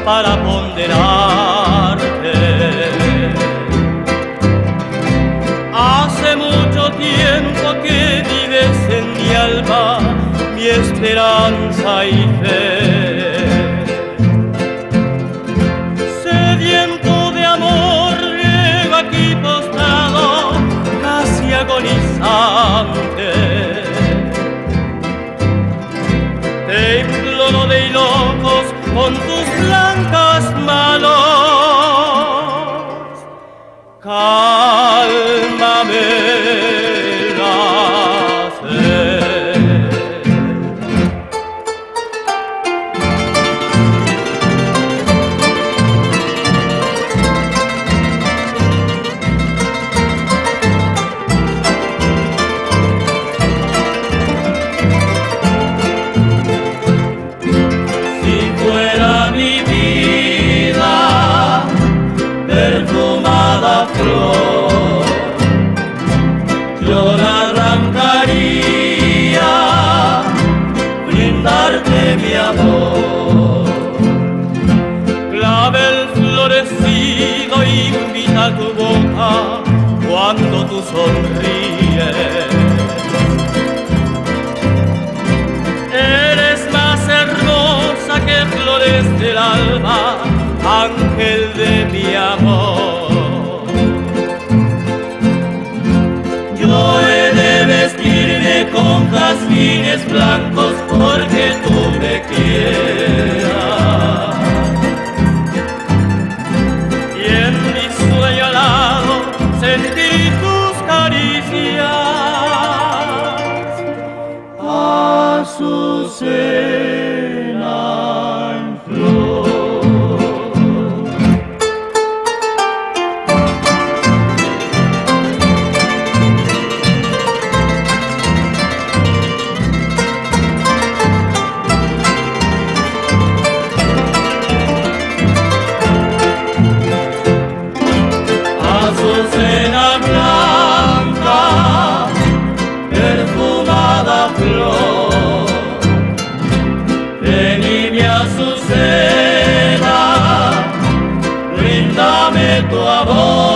para ponderarte. Hace mucho tiempo que vives en mi alma, mi esperanza y fe. Sediento de amor, llego aquí postrado, casi agonizante. Te imploro de locos con tus blancas manos, cálmame la sed. Si fuera mi vida perfumada flor, yo la arrancaría, brindarte mi amor. Clavel florecido invita a tu boca cuando tú sonríes. Eres más hermosa que flores del alba, ángel de mi amor. Yo he de vestirme con jazmines blancos porque tú me quieras. Y en mi sueño alado sentí tus caricias, azucena en flor. Azucena blanca, perfumada flor, ven y mi azucena, bríndame tu amor.